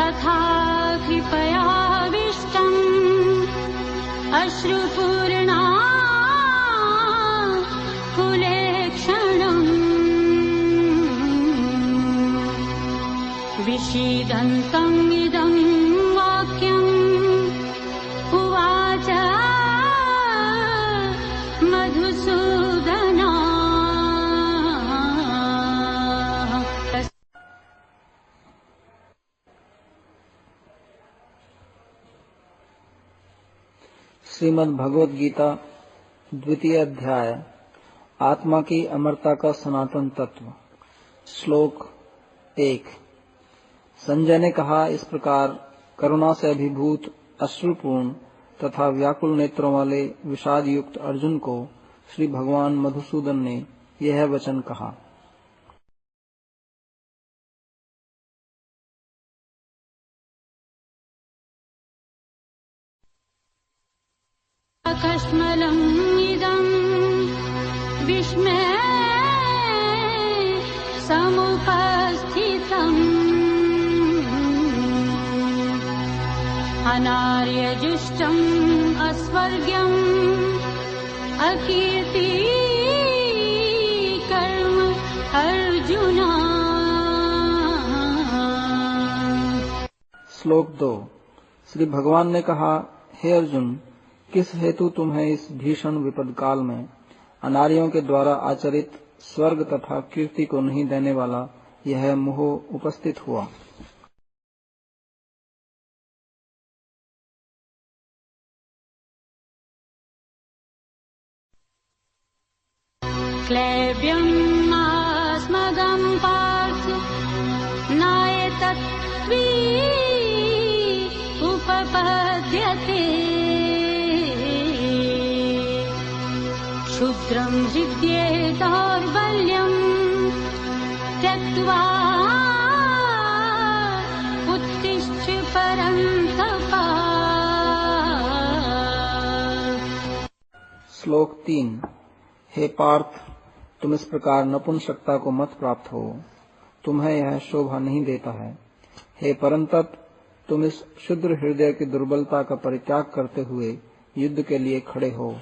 तथा कृपयाविष्टम् अश्रुपूर्णा कुलेक्षणम् विषीदन्तम् इदम् वाक्यम् उवाच मधुसूदना। श्रीमद् भगवद गीता द्वितीय अध्याय आत्मा की अमरता का सनातन तत्व। श्लोक 1। संजय ने कहा, इस प्रकार करुणा से अभिभूत अश्रुपूर्ण तथा व्याकुल नेत्रों वाले विषाद युक्त अर्जुन को श्री भगवान मधुसूदन ने यह वचन कहा। कश्मलम् इदम् विस्मये समुपस्थितम् अनार्यजुष्टम् अस्वर्ग्यम् अकीर्ति कर्म अर्जुन। श्लोक 2। श्री भगवान ने कहा, हे अर्जुन, किस हेतु तुम्हें इस भीषण विपद काल में अनार्यों के द्वारा आचरित स्वर्ग तथा कीर्ति को नहीं देने वाला यह मोह उपस्थित हुआ। क्लैब्यम् आस्मगम् पार्थ नायतत्वी उपपद्यते क्षुद्रम् हृद्ये दौर्बल्यम् त्यक्त्वा उत्तिष्ठ परन्तप। श्लोक 3। हे पार्थ, तुम इस प्रकार नपुंसकता को मत प्राप्त हो, तुम्हें यह शोभा नहीं देता है। हे परंतप, तुम इस क्षुद्र हृदय की दुर्बलता का परित्याग करते हुए युद्ध के लिए खड़े हो।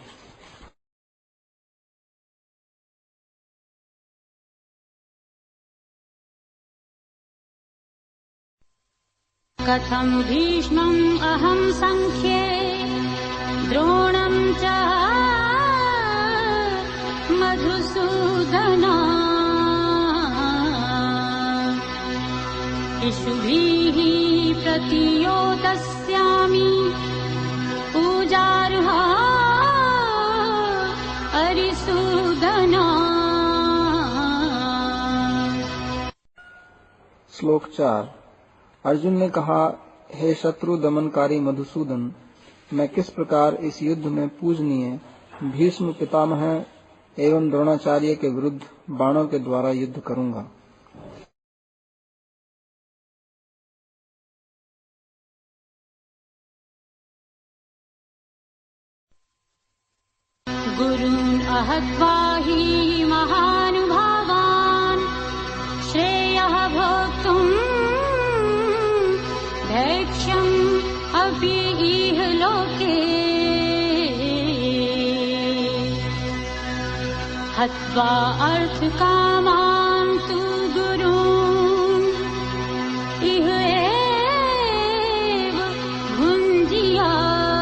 कथं भीष्मम् अहं संख्ये द्रोणं च मधुसूदन इषुभिः प्रतियोतस्यामि पूजार्हा अरिसूदन। श्लोक 4। अर्जुन ने कहा, हे शत्रु दमनकारी मधुसूदन, मैं किस प्रकार इस युद्ध में पूजनीय भीष्म पितामह एवं द्रोणाचार्य के विरुद्ध बाणों के द्वारा युद्ध करूंगा। गुरून् अहत्वा हि महानुभावान् श्रेयः भोक्तुम् भैक्ष्यम् अपि इह लोके हत्वा अर्थकामान् तु गुरून् इह एव भुञ्जीयात्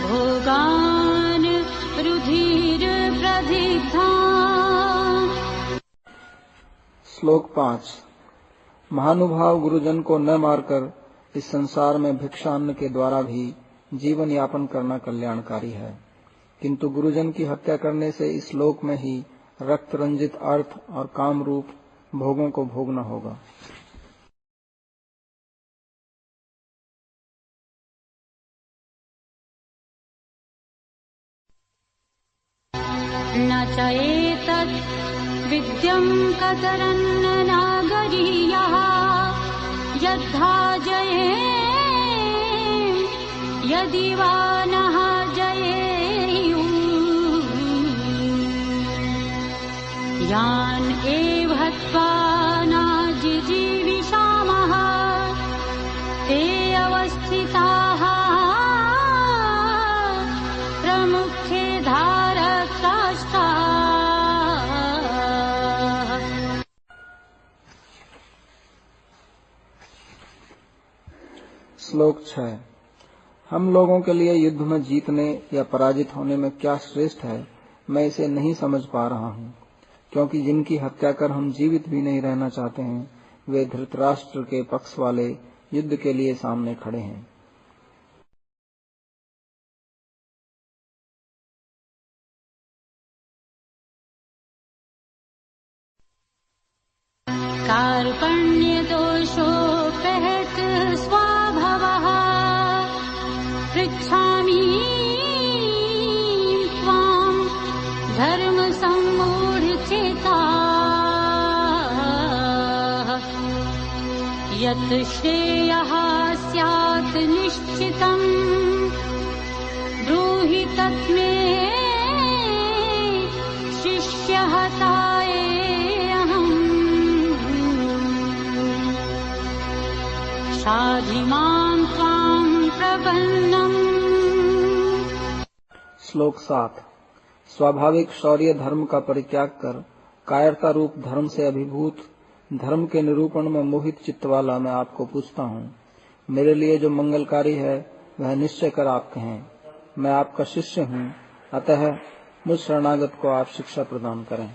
भोगान् रुधिर प्रदिग्धान्। श्लोक 5। महानुभाव गुरुजन को न मारकर इस संसार में भिक्षान्न के द्वारा भी जीवन यापन करना कल्याणकारी है, किंतु गुरुजन की हत्या करने से इस लोक में ही रक्त रंजित अर्थ और काम रूप भोगों को भोगना होगा। न च एतत् विद्यम् कतरन्न नागरीयः यद्धा जये यदि वा नः जयेयुः यान् एव हत्वा न श्लोक 6। हम लोगों के लिए युद्ध में जीतने या पराजित होने में क्या श्रेष्ठ है, मैं इसे नहीं समझ पा रहा हूँ, क्योंकि जिनकी हत्या कर हम जीवित भी नहीं रहना चाहते हैं, वे धृतराष्ट्र के पक्ष वाले युद्ध के लिए सामने खड़े हैं। कार्पण्य दोषोपहत स्वाभवः पृच्छामि त्वां धर्म सम्मूढचेताः यत् श्रेयः स्यात् निश्चितं ब्रूहि तत् मे शिष्यहताय शाधिमां त्वां प्रपन्नम्। श्लोक 7। स्वाभाविक शौर्य धर्म का परित्याग कर कायरता रूप धर्म से अभिभूत धर्म के निरूपण में मोहित चित्त वाला मैं आपको पूछता हूँ, मेरे लिए जो मंगलकारी है वह निश्चय कर आप कहें। मैं आपका शिष्य हूँ, अतः मुझ शरणागत को आप शिक्षा प्रदान करें।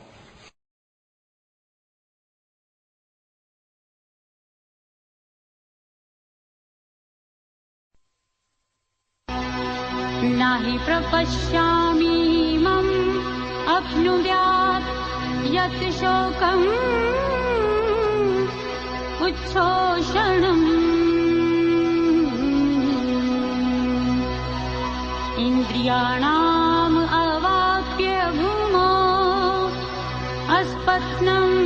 नहि प्रपश्यामि मम अप्नुयात् यत् शोकम् उच्छोषणम् इन्द्रियाणाम् अवाप्य भूमौ अस्पत्नम्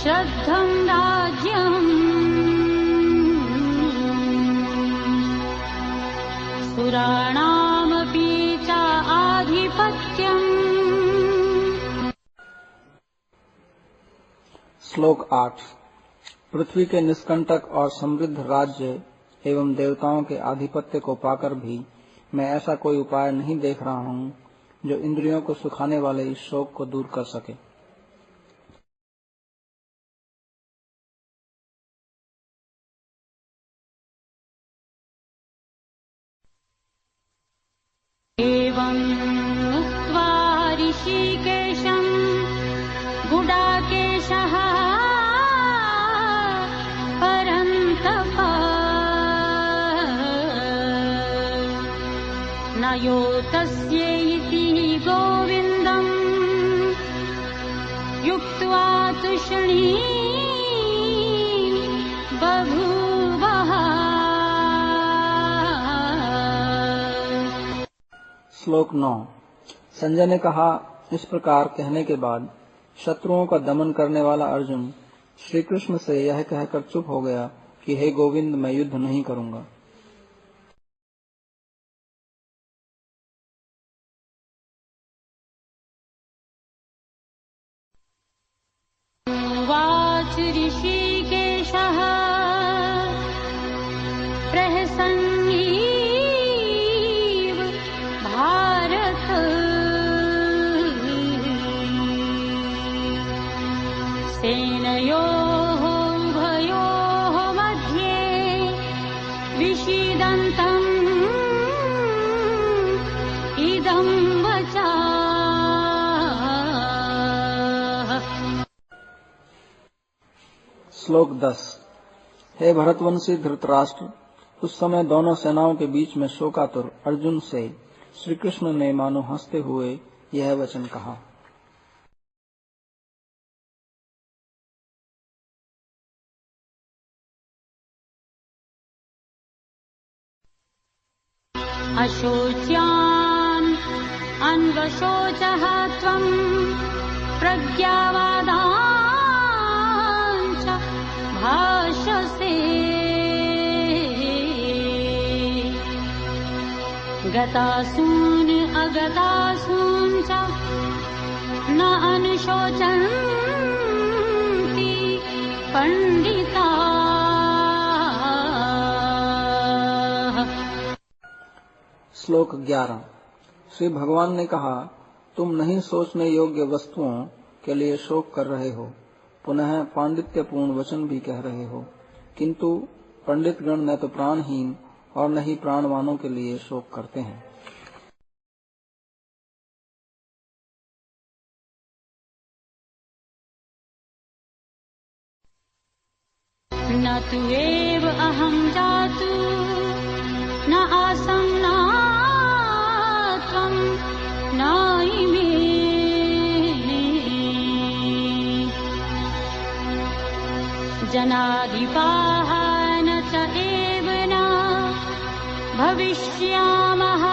श्रद्धं राज्यम् सुराणामपि च आधिपत्यम्। श्लोक 8। पृथ्वी के निष्कंटक और समृद्ध राज्य एवं देवताओं के आधिपत्य को पाकर भी मैं ऐसा कोई उपाय नहीं देख रहा हूँ जो इंद्रियों को सुखाने वाले इस शोक को दूर कर सके। एवं उक्त्वा ऋषिकेशं गुडाकेशः परन्तप न योतस्येति गोविन्दम् युक्त्वा तूष्णीं बभूवः। श्लोक 9। संजय ने कहा, इस प्रकार कहने के बाद शत्रुओं का दमन करने वाला अर्जुन श्री कृष्ण से यह कहकर चुप हो गया कि हे गोविंद, मैं युद्ध नहीं करूंगा। उवाच ऋषिकेशः प्रहसन्नीव भारत सेनयोः उभयोः मध्ये विषीदन्तम् इदं वचः। श्लोक 10। हे भरतवंशी धृतराष्ट्र, उस समय दोनों सेनाओं के बीच में शोकातुर अर्जुन से श्री कृष्ण ने मानो हंसते हुए यह वचन कहा। अशोच्यान् अन्वशोचः त्वम् प्रज्ञावादान् च भाषसे गतासून् अगतासून् च न अनुशोचन्ति पंडिताः। श्लोक 11। श्री भगवान ने कहा, तुम नहीं सोचने योग्य वस्तुओं के लिए शोक कर रहे हो, पुनः पांडित्यपूर्ण वचन भी कह रहे हो। किंतु पंडित गण न तो प्राणहीन और न ही प्राणवानों के लिए शोक करते हैं। न तु एव अहं जातु न आसं न त्वं न इमे जनाधिपाः न च एव न भविष्यामः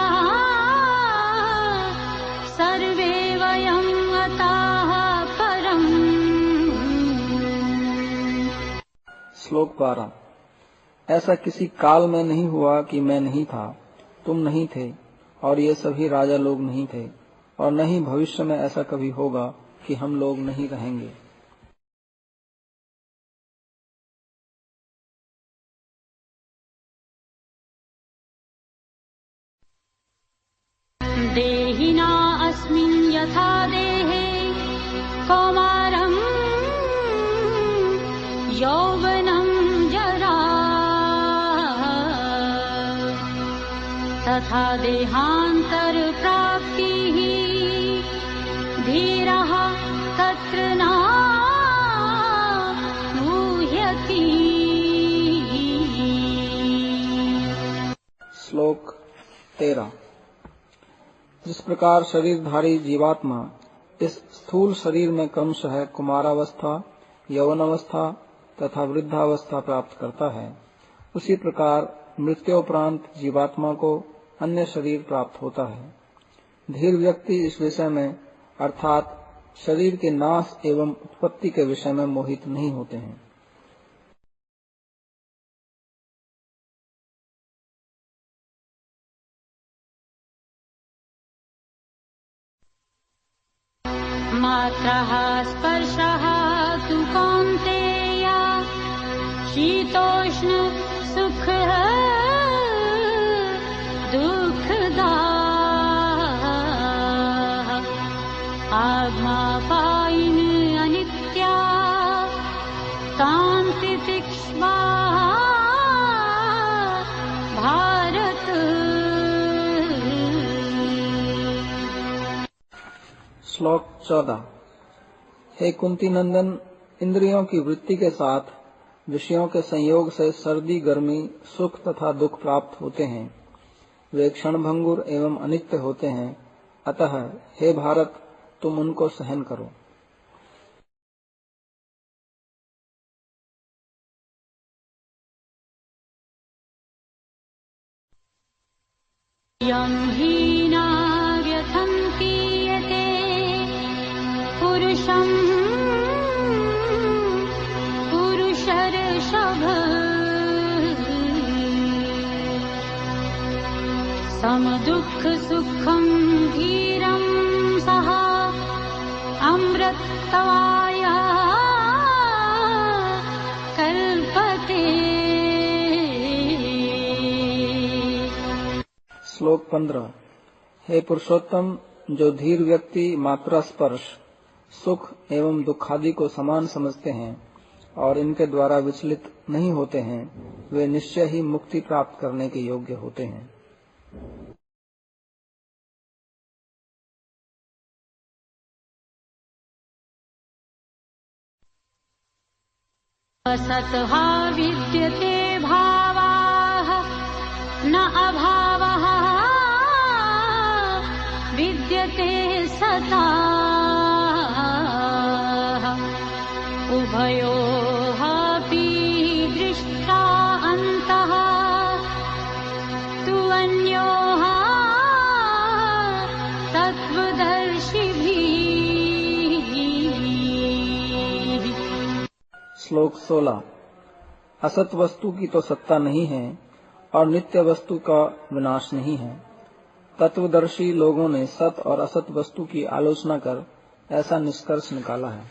सर्वे वयं अताः परम्। श्लोक 12। ऐसा किसी काल में नहीं हुआ कि मैं नहीं था, तुम नहीं थे और ये सभी राजा लोग नहीं थे, और न ही भविष्य में ऐसा कभी होगा कि हम लोग नहीं रहेंगे। देहिना अस्मिन् यथा देहे कौमारं यौवनं जरा तथा देहान्तर प्राप्तिः धीरः तत्र न मुह्यति। श्लोक 13। जिस प्रकार शरीरधारी जीवात्मा इस स्थूल शरीर में क्रमशः कुमारावस्था, यौवनावस्था तथा वृद्धावस्था प्राप्त करता है, उसी प्रकार मृत्योपरांत जीवात्मा को अन्य शरीर प्राप्त होता है। धीर व्यक्ति इस विषय में अर्थात शरीर के नाश एवं उत्पत्ति के विषय में मोहित नहीं होते हैं। मात्रः स्पर्शः तु कौन्तेय शीतोष्ण सुख दुःखदा आत्मापायिन अनित्या कान्ति तीक्ष्णा भारत। श्लोक 14। हे कुंती नंदन, इंद्रियों की वृत्ति के साथ विषयों के संयोग से सर्दी, गर्मी, सुख तथा दुख प्राप्त होते हैं। वे क्षणभंगुर एवं अनित्य होते हैं, अतः हे भारत, तुम उनको सहन करो। यं हीना व्यथन्ति यते पुरुषं पुरुषर्षभ समदुःख सुखं धीरं सः अमृतत्वाय कल्पते। श्लोक 15। हे पुरुषोत्तम, जो धीर व्यक्ति मात्रा स्पर्श, सुख एवं दुखादि को समान समझते हैं और इनके द्वारा विचलित नहीं होते हैं, वे निश्चय ही मुक्ति प्राप्त करने के योग्य होते हैं। असतः विद्यते भावाः न अभावः विद्यते सता उभयोः अपि दृष्टा अन्तः तु अन्योः तत्त्वदर्शिभिः। श्लोक 16। असत वस्तु की तो सत्ता नहीं है और नित्य वस्तु का विनाश नहीं है। तत्वदर्शी लोगों ने सत और असत वस्तु की आलोचना कर ऐसा निष्कर्ष निकाला है।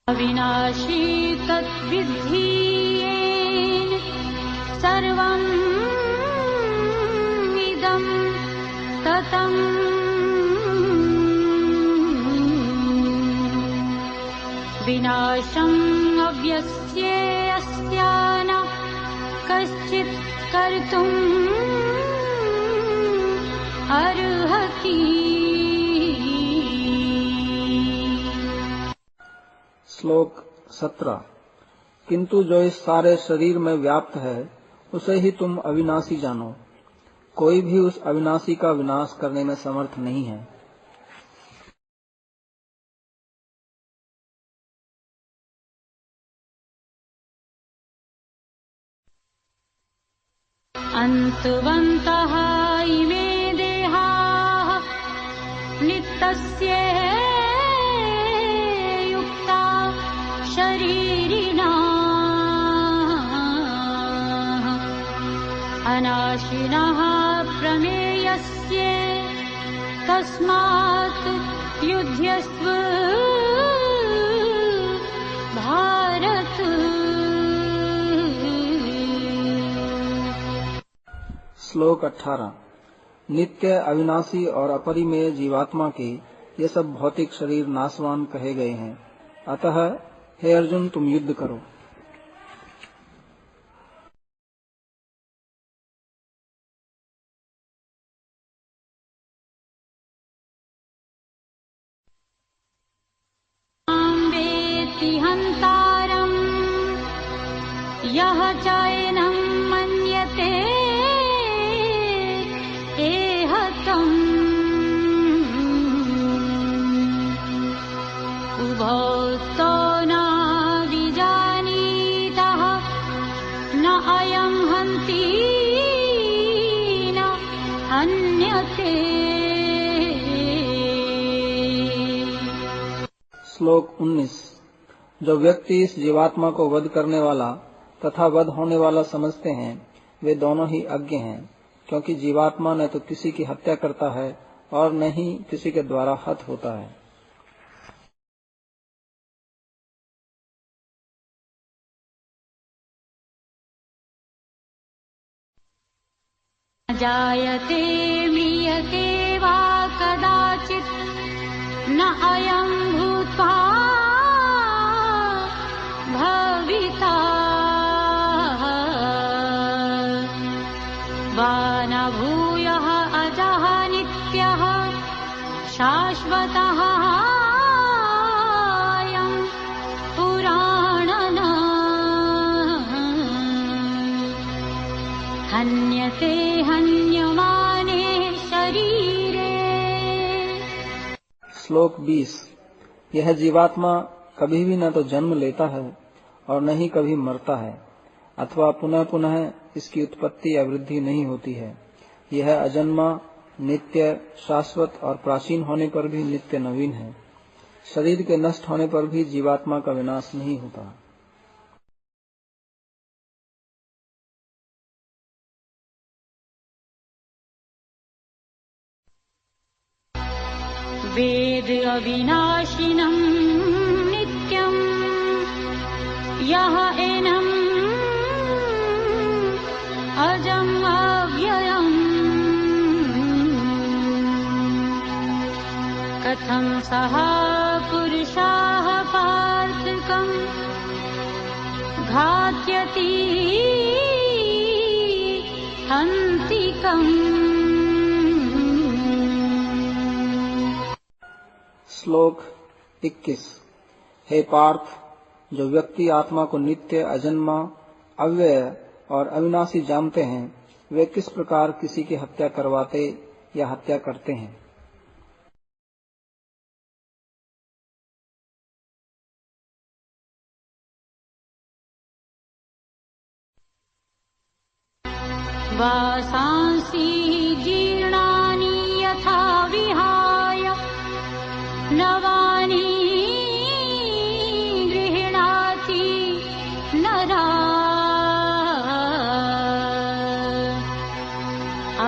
अविनाशी तद्विद्धि येन सर्वम् इदं कथम् विनाशम् अव्यस्येऽस्य न कश्चित् कर्तुम् अर्हति। श्लोक 17। किंतु जो इस सारे शरीर में व्याप्त है उसे ही तुम अविनाशी जानो। कोई भी उस अविनाशी का विनाश करने में समर्थ नहीं है। अन्तवन्तः इमे देहाः नित्यस्य युक्ता शरीरिणा अनाशिनः प्रमेयस्य तस्मात् युध्यस्व भारत। श्लोक 18। नित्य, अविनाशी और अपरिमेय जीवात्मा के ये सब भौतिक शरीर नाशवान कहे गए हैं। अतः हे अर्जुन, तुम युद्ध करो। हन्तारम् यः चैनं मन्यते एहतम् उभौ स्तौ न विजानीतः न अयं हन्ति न हन्यते। श्लोक 19। जो व्यक्ति इस जीवात्मा को वध करने वाला तथा वध होने वाला समझते हैं वे दोनों ही अज्ञ हैं, क्योंकि जीवात्मा न तो किसी की हत्या करता है और न ही किसी के द्वारा हत होता है। जायते म्रियते वा कदाचित् न अयं भूत्वा भविता वा न भूयः अजः नित्यः शाश्वतः अयं पुराणः हन्यते हन्यमाने शरीरे। श्लोक 20। यह जीवात्मा कभी भी न तो जन्म लेता है और न ही कभी मरता है, अथवा पुनः पुनः इसकी उत्पत्ति या वृद्धि नहीं होती है। यह अजन्मा, नित्य, शाश्वत और प्राचीन होने पर भी नित्य नवीन है। शरीर के नष्ट होने पर भी जीवात्मा का विनाश नहीं होता। वेद अविनाशिनं नित्यं यः एनम् अजम् अव्ययम् कथं सः पुरुषः पार्थकम् घात्यति हन्तिकम्। श्लोक 21। हे पार्थ, जो व्यक्ति आत्मा को नित्य, अजन्मा, अव्यय और अविनाशी जानते हैं वे किस प्रकार किसी की हत्या करवाते या हत्या करते हैं। वासांसि जीर्णानि यथा विहाय नवानि गृह्णाति नरा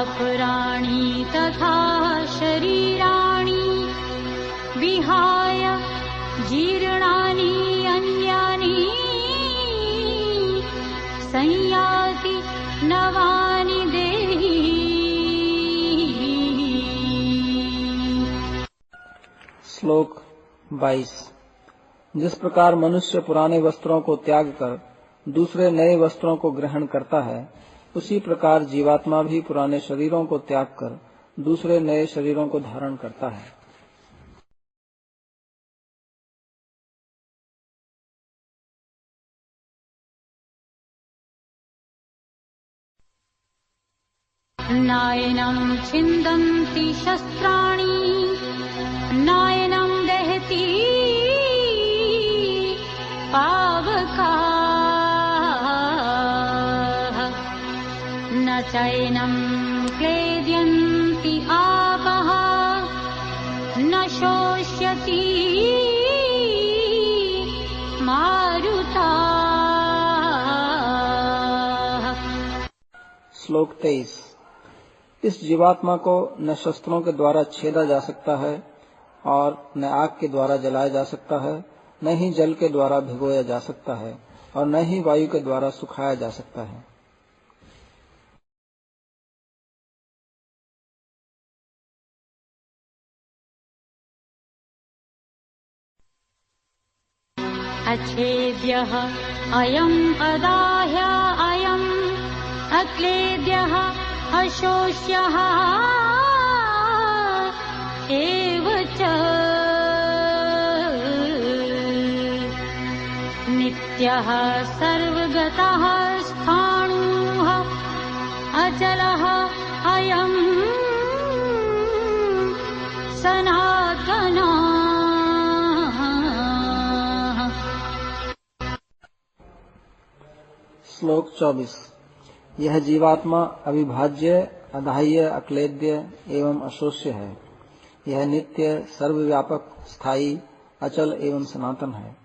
अपराणि तथा शरीराणि विहाय जीर्णानि अन्यानि संयाति नवानि देहि। श्लोक 22। जिस प्रकार मनुष्य पुराने वस्त्रों को त्याग कर दूसरे नए वस्त्रों को ग्रहण करता है, उसी प्रकार जीवात्मा भी पुराने शरीरों को त्याग कर दूसरे नए शरीरों को धारण करता है। नायनं छिन्दन्ति शस्त्राणि नायनं दहति पावकाः न चैनं क्लेद्यन्ति आपः न शोष्यति मारुताः। श्लोक 23। इस जीवात्मा को न शस्त्रों के द्वारा छेदा जा सकता है और न आग के द्वारा जलाया जा सकता है, न ही जल के द्वारा भिगोया जा सकता है और न ही वायु के द्वारा सुखाया जा सकता है। अच्छेद्यः अयम् अदाह्य अयम् अक्लेद्यः अशोष्यः एव च नित्यः सर्वगतः स्थाणुः अचलः अयम् सनातनः। श्लोक 24। यह जीवात्मा अविभाज्य, अदाह्य, अक्लेद्य एवं अशोष्य है। यह नित्य, सर्वव्यापक, स्थायी, अचल एवं सनातन है।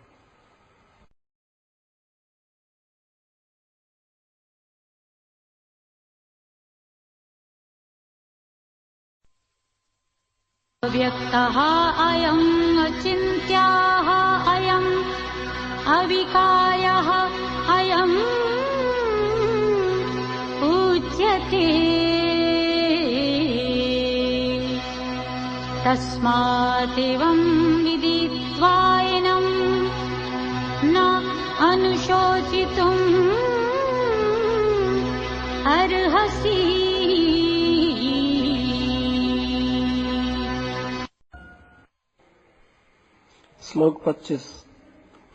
अव्यक्तः अयम् अचिन्त्याः अयम् अविकायः अयम् उच्यते। तस्मादेवं विदित्वायनं न अनुशोचितुम् अर्हसि। श्लोक 25।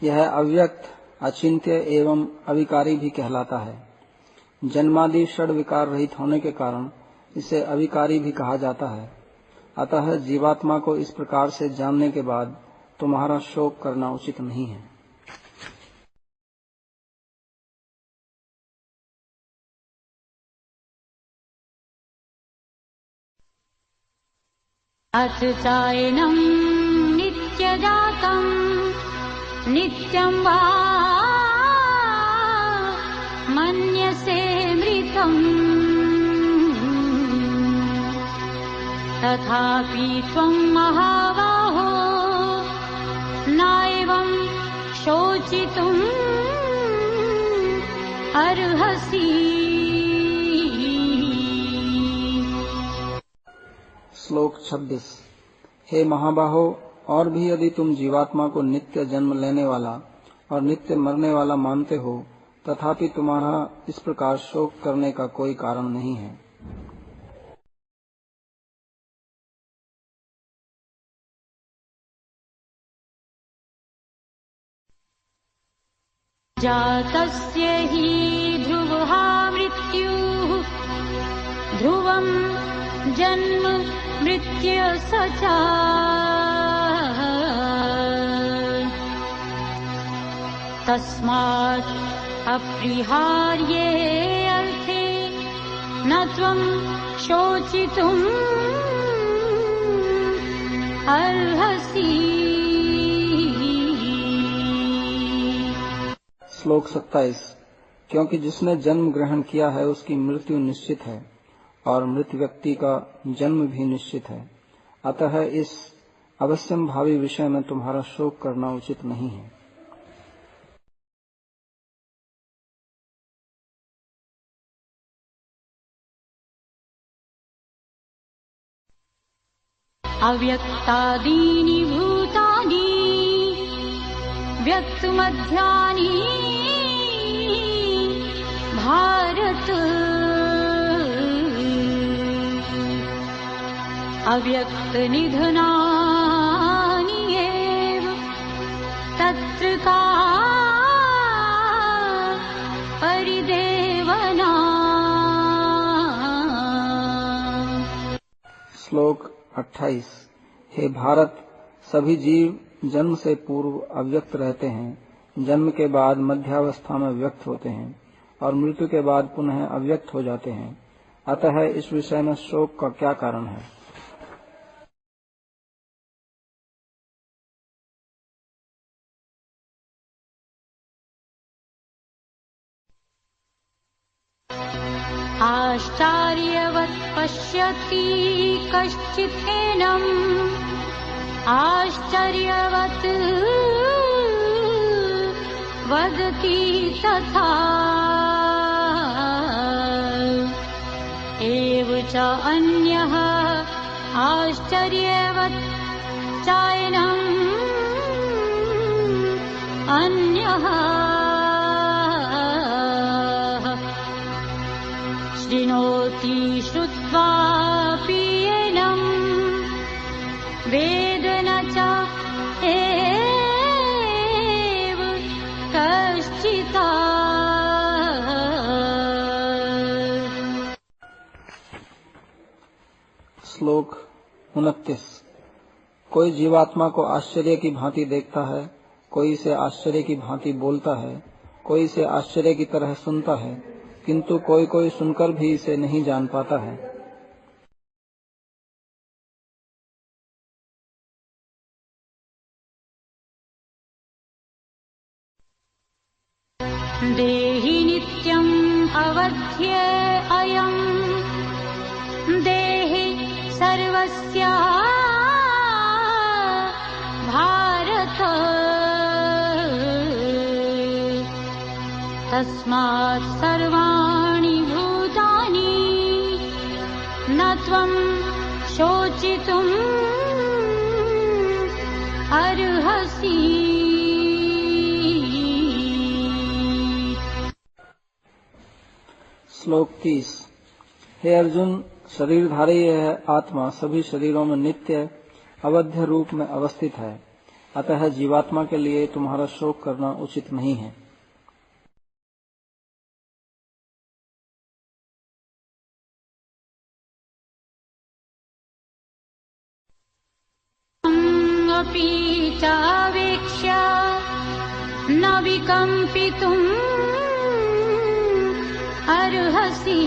यह अव्यक्त, अचिंत्य एवं अविकारी भी कहलाता है। जन्मादि षड विकार रहित होने के कारण इसे अविकारी भी कहा जाता है। अतः जीवात्मा को इस प्रकार से जानने के बाद तुम्हारा शोक करना उचित नहीं है। अथ चायनं नित्यजातं नित्यं वा मन्यसे मृतम् तथापि त्वं महाबाहो नायवं शोचितुम् अर्हसि। श्लोक 26। हे महाबाहो, और भी यदि तुम जीवात्मा को नित्य जन्म लेने वाला और नित्य मरने वाला मानते हो, तथापि तुम्हारा इस प्रकार शोक करने का कोई कारण नहीं है। जातस्य हि ध्रुवः मृत्युः ध्रुवं जन्म मृत्युः च तस्मात् अपरिहार्ये अर्थे न त्वं शोचितुम् अर्हसि। श्लोक 27। क्योंकि जिसने जन्म ग्रहण किया है उसकी मृत्यु निश्चित है और मृत व्यक्ति का जन्म भी निश्चित है। अतः इस अवश्यम भावी विषय में तुम्हारा शोक करना उचित नहीं है। अव्यक्तादीनि व्यक्तमध्यानि भारत अव्यक्त निधनानि एव तत्र का परिदेवना। श्लोक 28। हे भारत, सभी जीव जन्म से पूर्व अव्यक्त रहते हैं, जन्म के बाद मध्यावस्था में व्यक्त होते हैं और मृत्यु के बाद पुनः अव्यक्त हो जाते हैं। अतः इस विषय में शोक का क्या कारण है? आश्चर्यवत् पश्यति कश्चिदेनम् आश्चर्यवत् वदति तथा एव च अन्यः आश्चर्यवत् चायनम् अन्यः शृणोति श्रुत्वापि एनं वेद न च एव कश्चित्। श्लोक 29। कोई जीवात्मा को आश्चर्य की भांति देखता है, कोई इसे आश्चर्य की भांति बोलता है, कोई इसे आश्चर्य की तरह सुनता है, किंतु कोई कोई सुनकर भी इसे नहीं जान पाता है। देहि नित्यम् अवध्य अयम् देहि सर्वस्य भारत तस्मात् सर्वाणि भूतानि न त्वं शोचितुम् अर्हसि। श्लोक 30। हे अर्जुन, शरीरधारी यह आत्मा सभी शरीरों में नित्य अवध्य रूप में अवस्थित है, अतः जीवात्मा के लिए तुम्हारा शोक करना उचित नहीं है। अपि चावेक्ष्य न विकम्पितुम् अर्हसि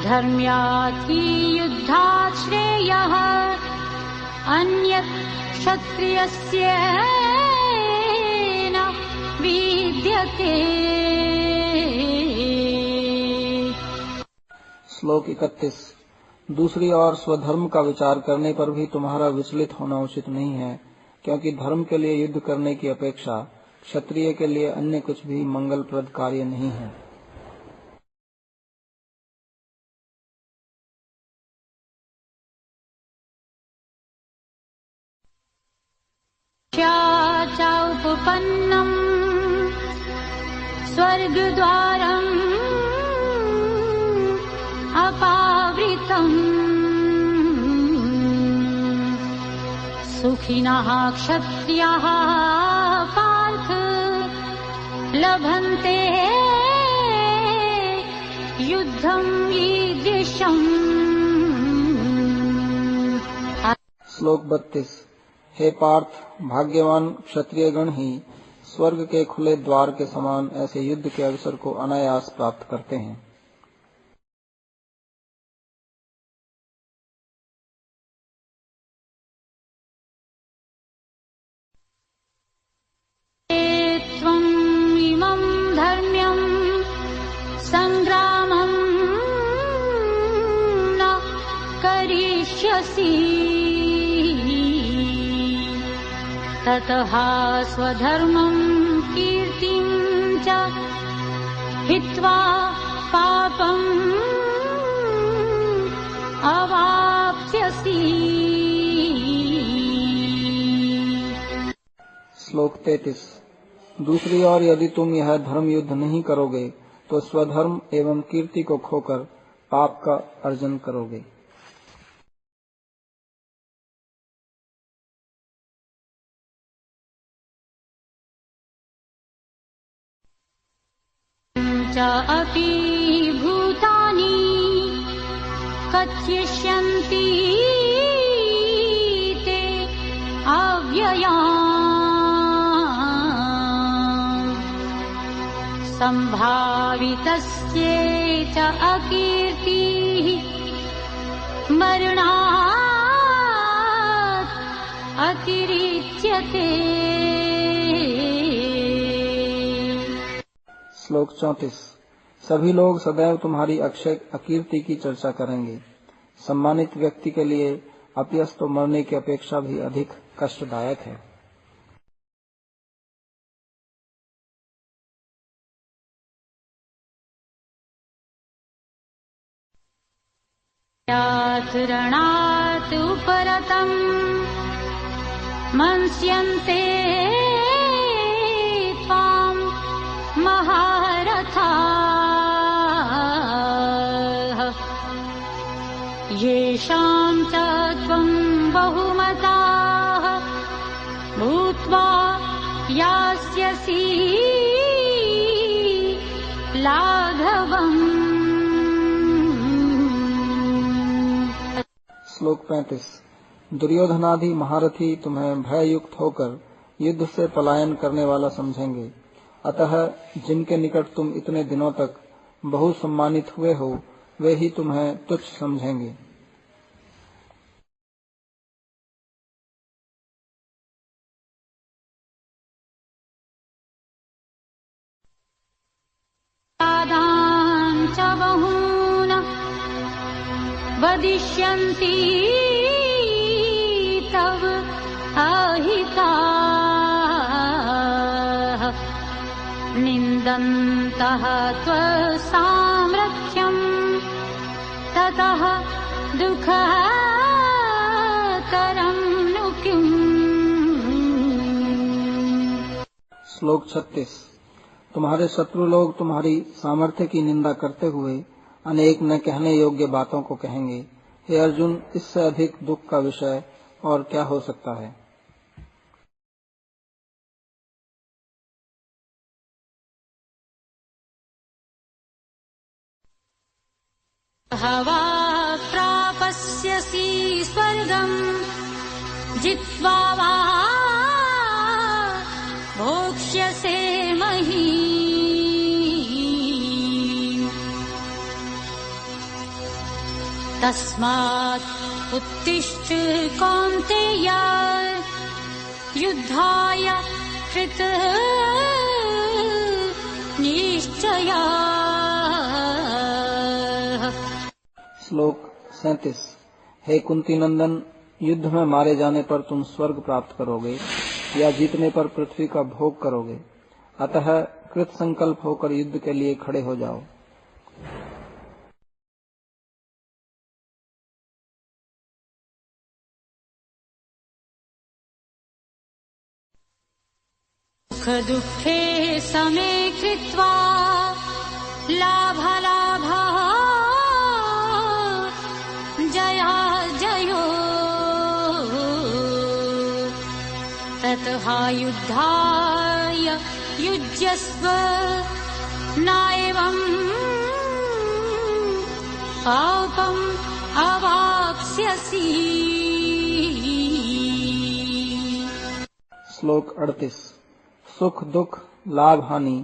धर्म्यार्थी युद्धात् श्रेयः अन्यत् क्षत्रियस्य न विद्यते। श्लोक 31। दूसरी ओर स्वधर्म का विचार करने पर भी तुम्हारा विचलित होना उचित नहीं है, क्योंकि धर्म के लिए युद्ध करने की अपेक्षा क्षत्रिय के लिए अन्य कुछ भी मंगलप्रद कार्य नहीं है। उपपन्नम् स्वर्गद्वारम् अपावृतम् सुखिनः क्षत्रियाः पार्थ लभन्ते युद्धम् ईदृशम्। श्लोक 32। हे पार्थ, भाग्यवान क्षत्रियगण ही स्वर्ग के खुले द्वार के समान ऐसे युद्ध के अवसर को अनायास प्राप्त करते हैं। त्वम् इमम् धर्म्यम् सङ्ग्रामम् न करिष्यसि ततः स्वधर्मम् कीर्तिम् च हित्वा पापम् अवाप्स्यसि। श्लोक 33। दूसरी ओर यदि तुम यह धर्म युद्ध नहीं करोगे तो स्वधर्म एवं कीर्ति को खोकर पाप का अर्जन करोगे। अपि भूतानि कथयिष्यन्ति ते अव्यया सम्भावितस्येच अकीर्तिः मरणात् अतिरिच्यते। श्लोक 34। सभी लोग सदैव तुम्हारी अक्षय अकीर्ति की चर्चा करेंगे। सम्मानित व्यक्ति के लिए अपयश तो मरने की अपेक्षा भी अधिक कष्टदायक है। रणात् उपरतम् मंस्यन्ते त्वाम् महारथाः येषाम् च त्वम् बहुमताः भूत्वा यास्यसि लाघवम्। श्लोक 35। दुर्योधनादि महारथी तुम्हें भययुक्त होकर युद्ध से पलायन करने वाला समझेंगे, अतः जिनके निकट तुम इतने दिनों तक बहु सम्मानित हुए हो वे ही तुम्हें तुच्छ समझेंगे। च बहून् वदिष्यन्ति तव अहिताः निन्दन्तः त्वसामर्थ्यम् ततः दुःखकरं नु किम्। श्लोक 36। तुम्हारे शत्रु लोग तुम्हारी सामर्थ्य की निंदा करते हुए अनेक न कहने योग्य बातों को कहेंगे। हे अर्जुन, इससे अधिक दुख का विषय और क्या हो सकता है। हवा प्रापस्यसि स्वर्गम् जित्वा वा भोक्ष्यसे महीम्। तस्मात् उत्तिष्ठ कौन्तेय युद्धाय कृत निश्चयः। श्लोक 37। हे कुंती नंदन, युद्ध में मारे जाने पर तुम स्वर्ग प्राप्त करोगे या जीतने पर पृथ्वी का भोग करोगे, अतः कृत संकल्प होकर युद्ध के लिए खड़े हो जाओ। सुख दुःखे समे कृत्वा लाभालाभः जया जयो ततः युद्धाय युज्यस्व नाएवं पापम् अवाप्स्यसि। श्लोक 38। सुख दुख लाभ हानि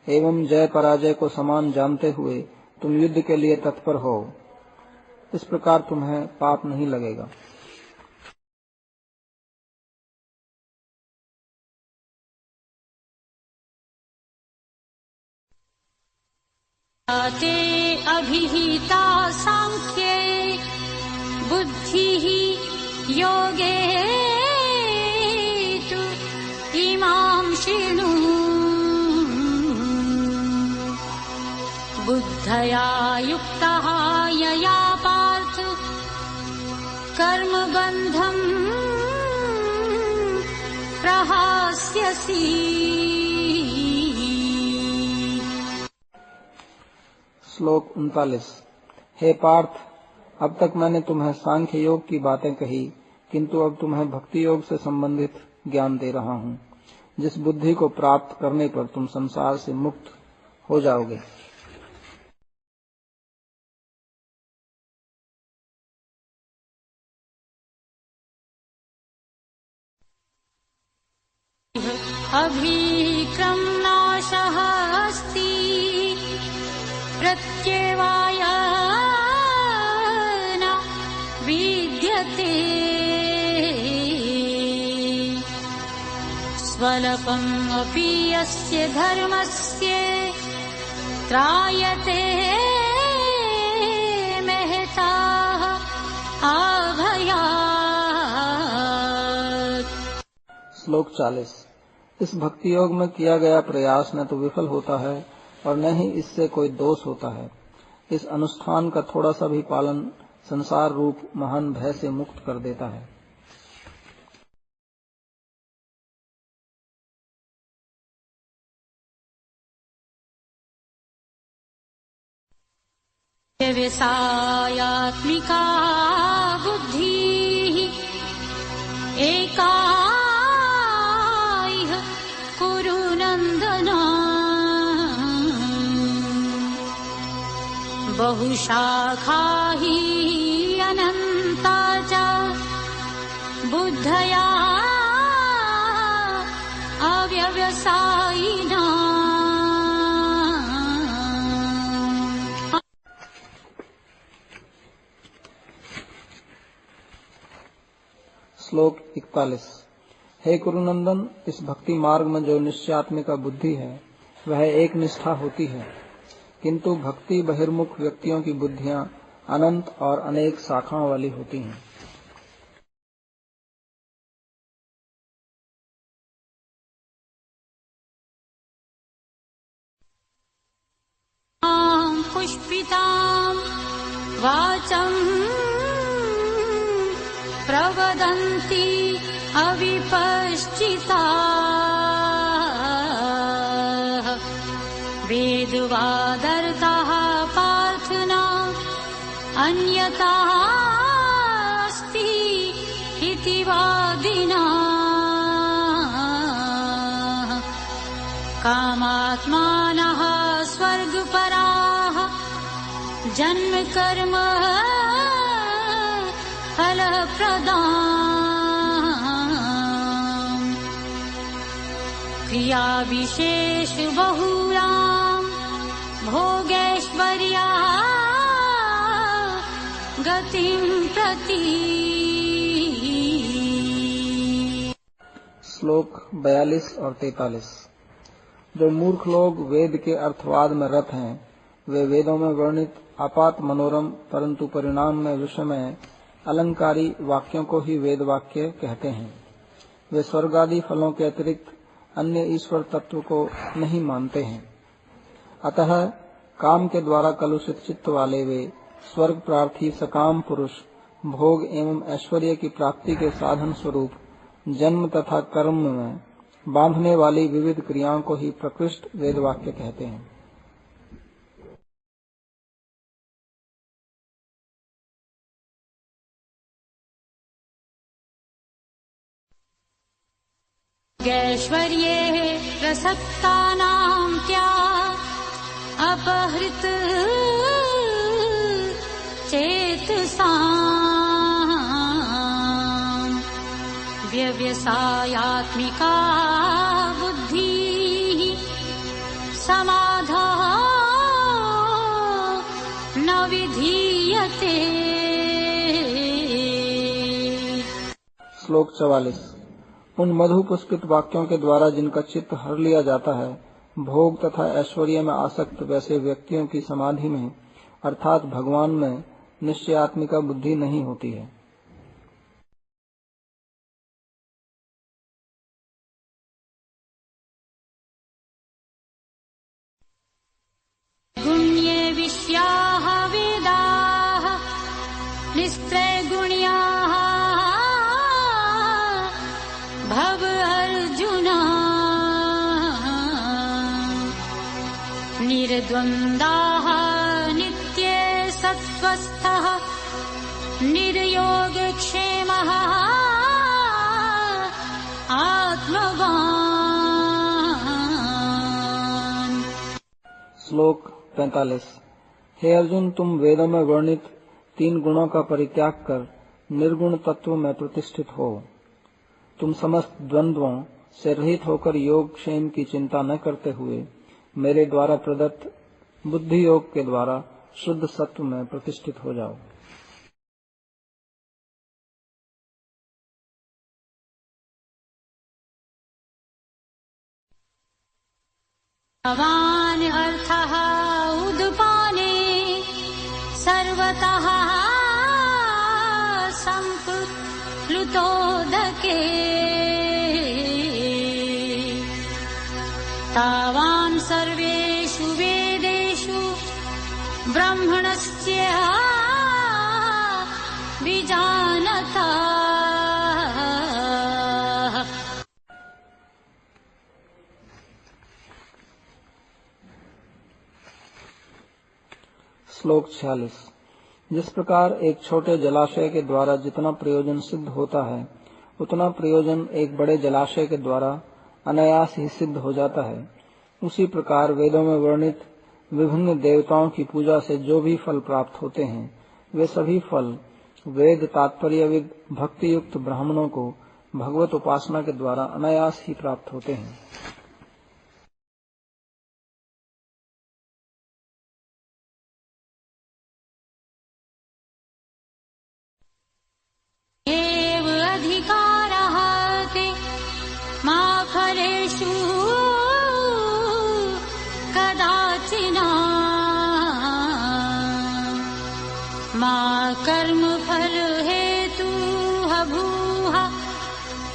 एवं जय पराजय को समान जानते हुए तुम युद्ध के लिए तत्पर हो, इस प्रकार तुम्हें पाप नहीं लगेगा। ते अभिहिता सांख्ये बुद्धिः योगे तु इमां शृणु। बुद्धया युक्तः यया पार्थ कर्मबन्धं प्रहास्यति। स्थास्यसि। श्लोक 39। हे पार्थ, अब तक मैंने तुम्हें सांख्य योग की बातें कही, किंतु अब तुम्हें भक्ति योग से संबंधित ज्ञान दे रहा हूँ, जिस बुद्धि को प्राप्त करने पर तुम संसार से मुक्त हो जाओगे। अभिक्रमनाशः अस्ति प्रत्यवाय न विद्यते। स्वल्पम् अपि यस्य धर्मस्य त्रायते महताः अभयात्। श्लोक 40। इस भक्ति योग में किया गया प्रयास न तो विफल होता है और न ही इससे कोई दोष होता है। इस अनुष्ठान का थोड़ा सा भी पालन संसार रूप महान भय से मुक्त कर देता है। व्यवसायात्मिका बुद्धिः एका इह कुरु नन्दन। बहुशाखा हि अनन्ता च बुद्धया अव्यवसायिना। श्लोक 41। हे कुरुनंदन, इस भक्ति मार्ग में जो निश्चयात्मिका बुद्धि है वह एक निष्ठा होती है, किंतु भक्ति बहिर्मुख व्यक्तियों की बुद्धियां अनंत और अनेक शाखाओं वाली होती हैं। पुष्पितां वाचम् प्रवदन्ति अविपश्चिताः। वेदवादर्ताः पार्थना अन्यतास्ति इति वादिनाः। कामात्मानः स्वर्गपराः जन्म कर्म फलप्रदाम्। क्रिया विशेष बहुलाम् भोगैश्वर्या गतिं प्रति। श्लोक 42 और 43। जो मूर्ख लोग वेद के अर्थवाद में रत हैं, वे वेदों में वर्णित आपात मनोरम परंतु परिणाम में विषमय अलंकारी वाक्यों को ही वेद वाक्य कहते हैं। वे स्वर्ग आदि फलों के अतिरिक्त अन्य ईश्वर तत्व को नहीं मानते हैं। अतः काम के द्वारा कलुषित चित्त वाले वे स्वर्ग प्रार्थी सकाम पुरुष भोग एवं ऐश्वर्य की प्राप्ति के साधन स्वरूप जन्म तथा कर्म में बांधने वाली विविध क्रियाओं को ही प्रकृष्ट वेद वाक्य कहते हैं। ऐश्वर्ये प्रसक्तानां त्याग अपहृत चेतसाम्। व्यवसायात्मिका बुद्धिः समाधा न विधीयते। श्लोक 44। उन मधु पुष्पित वाक्यों के द्वारा जिनका चित्त हर लिया जाता है, भोग तथा ऐश्वर्य में आसक्त वैसे व्यक्तियों की समाधि में अर्थात भगवान में निश्चयात्मिका बुद्धि नहीं होती है। गुण्ये विश्याः वेदाः निस्त्रैगुण्याः भव अर्जुन। निर्द्वन्द्वाः नित्ये सत्त्वस्थः निर्योगक्षेमः आत्मवान्। श्लोक 45। हे अर्जुन, तुम वेदों में वर्णित 3 गुणों का परित्याग कर निर्गुण तत्व में प्रतिष्ठित हो। तुम समस्त द्वंद्वों से रहित होकर योग क्षेम की चिंता न करते हुए मेरे द्वारा प्रदत्त बुद्धि योग के द्वारा शुद्ध सत्व में प्रतिष्ठित हो जाओ। भवान् अर्थः उद्पाने सर्वतः सम्प्लुतोदके तावान् सर्वेषु वेदेषु ब्रह्मणस्य विजानता। श्लोक 46। जिस प्रकार एक छोटे जलाशय के द्वारा जितना प्रयोजन सिद्ध होता है उतना प्रयोजन एक बड़े जलाशय के द्वारा अनायास ही सिद्ध हो जाता है, उसी प्रकार वेदों में वर्णित विभिन्न देवताओं की पूजा से जो भी फल प्राप्त होते हैं वे सभी फल वेद तात्पर्यविद भक्ति युक्त ब्राह्मणों को भगवत उपासना के द्वारा अनायास ही प्राप्त होते हैं। एव अधिकारः ते मा फलेषु कदाचिन मा कर्मफल हेतुः भूः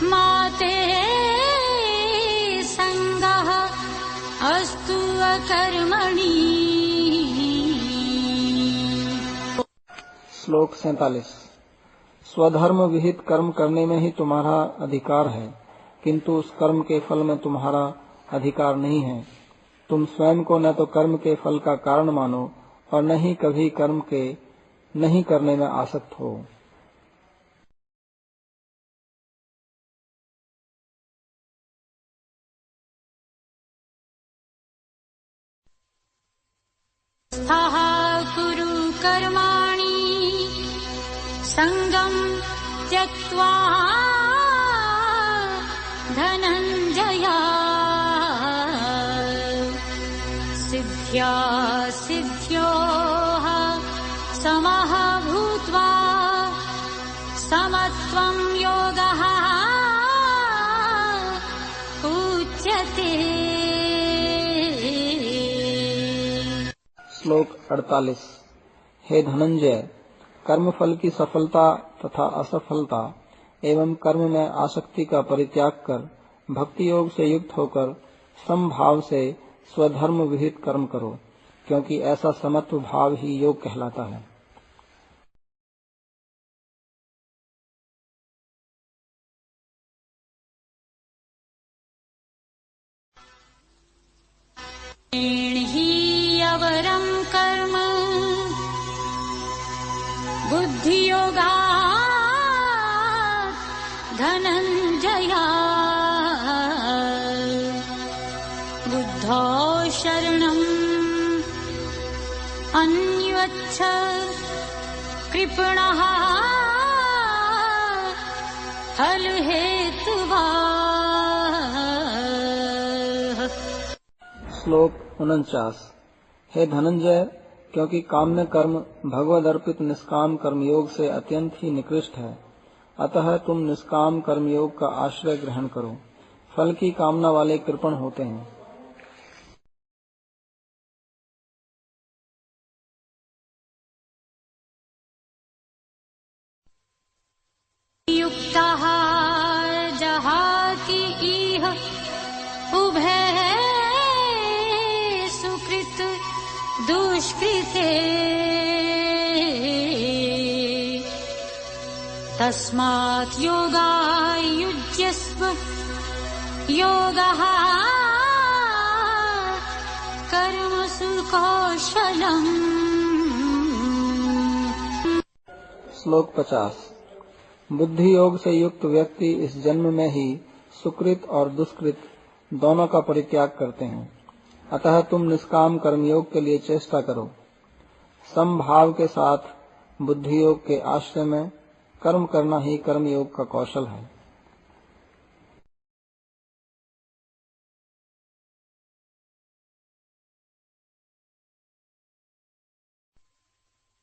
मा ते संगः अस्तु अकर्मणि। श्लोक 47। स्वधर्म विहित कर्म करने में ही तुम्हारा अधिकार है, किंतु उस कर्म के फल में तुम्हारा अधिकार नहीं है। तुम स्वयं को न तो कर्म के फल का कारण मानो और न ही कभी कर्म के नहीं करने में आसक्त हो। स्थः कुरु कर्माणि संगं त्यक्त्वा धनञ्जय सिद्ध्या सिद्ध्योः समः भूत्वा समत्वं योगः उच्यते। श्लोक 48। हे धनंजय, कर्मफल की सफलता तथा असफलता एवं कर्म में आसक्ति का परित्याग कर भक्ति योग से युक्त होकर समभाव से स्वधर्म विहित कर्म करो, क्योंकि ऐसा समत्व भाव ही योग कहलाता है। अवरं कर्म बुद्धियोगात् धनञ्जय बुद्धौ शरणम् अन्वच्छ कृपणः फलहेतुवाः। श्लोक 49। हे धनंजय, क्योंकि काम्य कर्म भगवद अर्पित निष्काम कर्मयोग से अत्यंत ही निकृष्ट है, अतः तुम निष्काम कर्मयोग का आश्रय ग्रहण करो। फल की कामना वाले कृपण होते हैं। युक्तः जहाति इह उभय सुकृत दुष्कृते तस्मात् योगाय युज्यस्व योगः कर्मसु सुकौशलम्। श्लोक 50। बुद्धि योग से युक्त व्यक्ति इस जन्म में ही सुकृत और दुष्कृत दोनों का परित्याग करते हैं। अतः तुम निष्काम कर्मयोग के लिए चेष्टा करो। समभाव के साथ बुद्धि योग के आश्रय में कर्म करना ही कर्मयोग का कौशल है।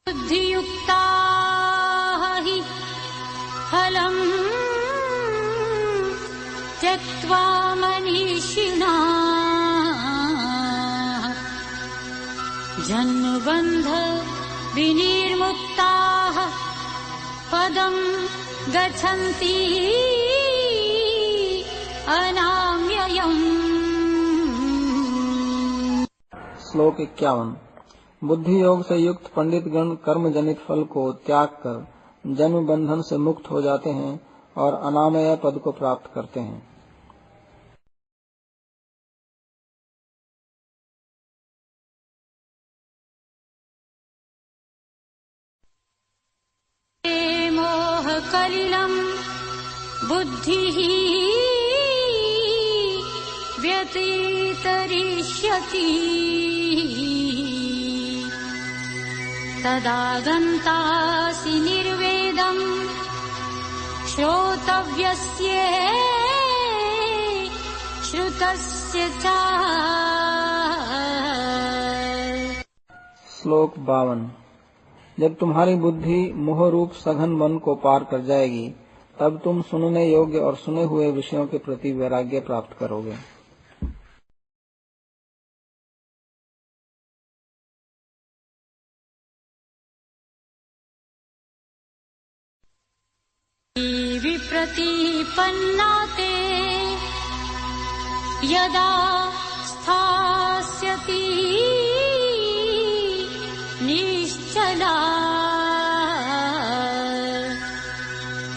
बुद्धियुक्ताः हि फलम् त्यक्त्वा मनीषिणाः जन्मबन्ध विनिर्मुक्ताः पदं गच्छन्ति अनाम्ययम्। श्लोक 51। बुद्धि योग से युक्त पंडित गण कर्म जनित फल को त्याग कर जन्म बंधन से मुक्त हो जाते हैं और अनामय पद को प्राप्त करते हैं। मोह कलिलम् बुद्धिः व्यतितरिष्यति तदा गन्तासि निर्वेदम् श्रोतव्यस्य श्रुतस्य च। श्लोक 52। जब तुम्हारी बुद्धि मोह रूप सघन वन को पार कर जाएगी तब तुम सुनने योग्य और सुने हुए विषयों के प्रति वैराग्य प्राप्त करोगे। विप्रतिपन्ना ते यदा स्थास्यति निश्चला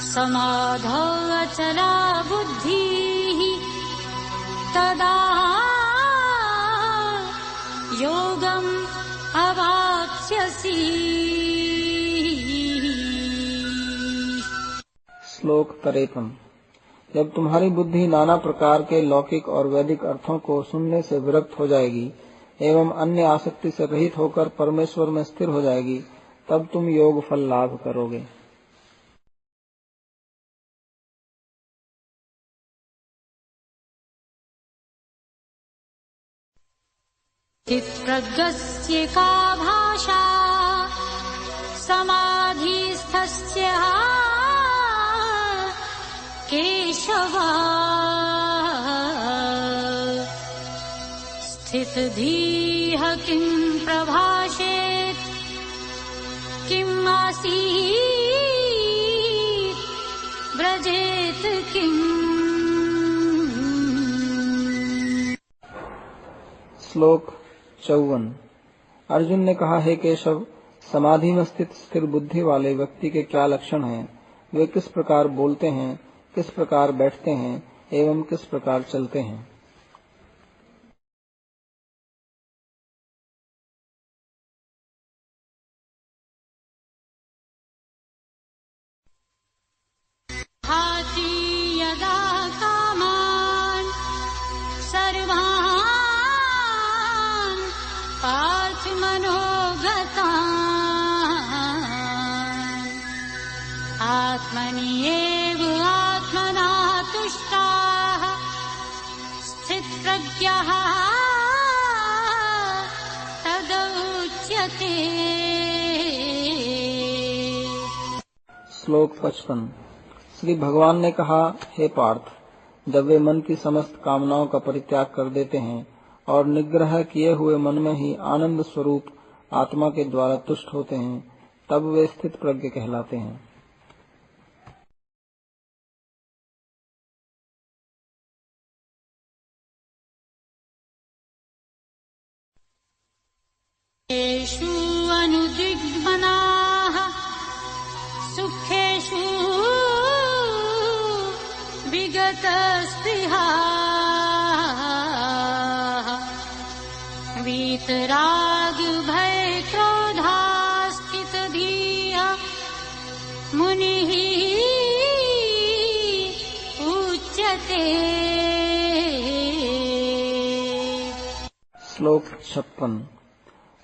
समाधौ अचला बुद्धिः तदा योगम् अवाप्स्यसि। श्लोक 53। जब तुम्हारी बुद्धि नाना प्रकार के लौकिक और वैदिक अर्थों को सुनने से विरक्त हो जाएगी एवं अन्य आसक्ति से रहित होकर परमेश्वर में स्थिर हो जाएगी तब तुम योग फल लाभ करोगे। चित्प्रज्ञस्य का भाषा समाधिस्थस्य केशवा स्थितधीः किं प्रभाषेत् किम् आसीत् व्रजेत किम्। श्लोक 54। अर्जुन ने कहा, हे केशव, समाधि में स्थित स्थिर बुद्धि वाले व्यक्ति के क्या लक्षण हैं? वे किस प्रकार बोलते हैं, किस प्रकार बैठते हैं एवं किस प्रकार चलते हैं? हाति यदा कामान् सर्वान् पार्थ मनोगतान् आत्मनि एव आत्मना तुष्टाः स्थितप्रज्ञाः तदुच्यते। श्लोक 55। श्री भगवान ने कहा, हे पार्थ, जब वे मन की समस्त कामनाओं का परित्याग कर देते हैं और निग्रह किए हुए मन में ही आनंद स्वरूप आत्मा के द्वारा तुष्ट होते हैं तब वे स्थित प्रज्ञ कहलाते हैं। येषु अनुद्विग्मनाः सुखेषु विगतस्पृहाः वीतरागभयोक्रोधाः वीतराग भय क्रोधास्थित धीः मुनिः उच्यते। श्लोक 56।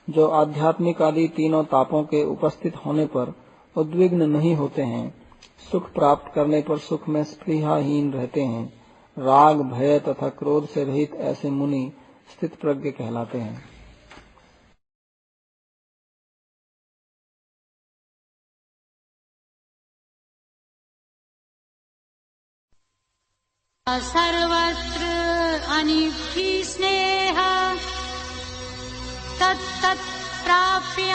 जो आध्यात्मिक आदि तीनों तापों के उपस्थित होने पर उद्विग्न नहीं होते हैं, सुख प्राप्त करने पर सुख में स्पृहाहीन रहते हैं, राग भय तथा क्रोध से रहित ऐसे मुनि स्थित प्रज्ञ कहलाते हैं। सर्वत्र अनिभि स्नेह तत्तत् प्राप्य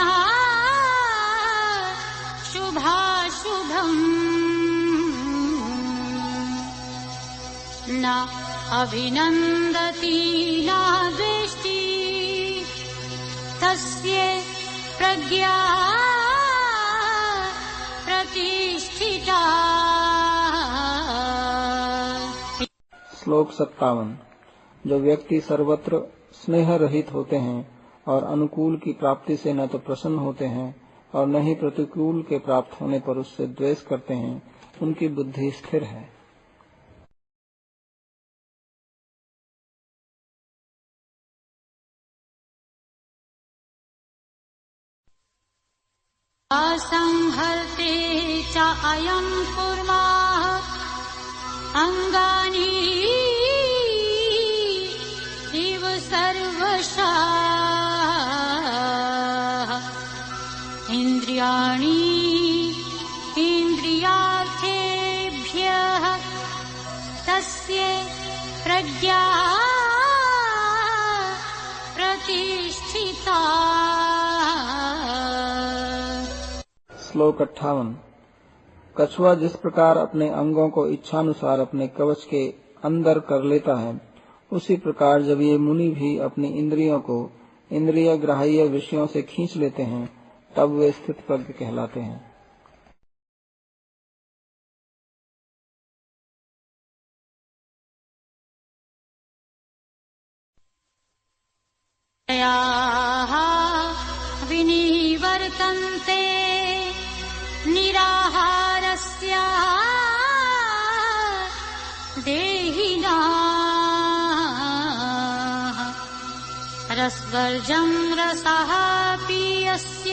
शुभाशुभम् न अभिनन्दति न द्वेष्टि तस्य प्रज्ञा प्रतिष्ठिता। श्लोक 57। जो व्यक्ति सर्वत्र स्नेह रहित होते हैं और अनुकूल की प्राप्ति से न तो प्रसन्न होते हैं और न ही प्रतिकूल के प्राप्त होने पर उससे द्वेष करते हैं, उनकी बुद्धि स्थिर है। असंहर्ते च अयं कुर्मः अंगानि इव सर्वशः इन्द्रियाणि इन्द्रियार्थेभ्यः तस्य प्रज्ञा प्रतिष्ठिता। श्लोक 58। कछुआ जिस प्रकार अपने अंगों को इच्छानुसार अपने कवच के अंदर कर लेता है, उसी प्रकार जब ये मुनि भी अपनी इंद्रियों को इंद्रिय ग्राह्य विषयों से खींच लेते हैं, तब वे स्थित प्रज्ञ कहलाते हैं। विनिवर्तन्ते निराहारस्य देहिनाः रसवर्जं रसः पीयस्य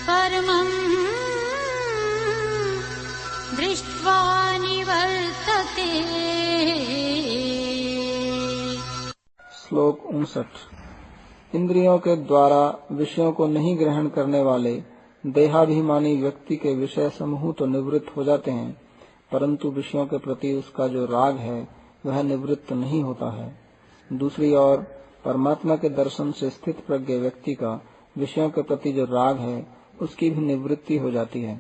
परमं दृष्ट्वा निवर्तते। श्लोक 59। इंद्रियों के द्वारा विषयों को नहीं ग्रहण करने वाले देहाभिमानी व्यक्ति के विषय समूह तो निवृत्त हो जाते हैं, परंतु विषयों के प्रति उसका जो राग है वह निवृत्त नहीं होता है। दूसरी ओर परमात्मा के दर्शन से स्थित प्रज्ञ व्यक्ति का विषयों के प्रति जो राग है उसकी भी निवृत्ति हो जाती है।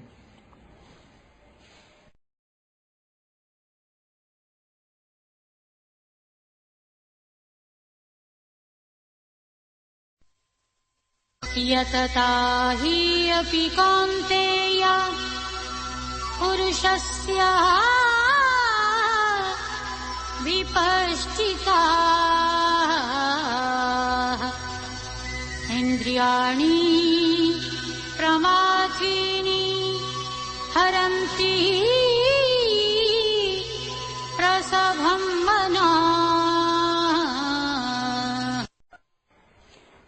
यतता हि अपि कौन्तेय पुरुषस्य विपश्चिता इन्द्रियाणि प्रमाथीनि हरन्ति प्रसभं मनः।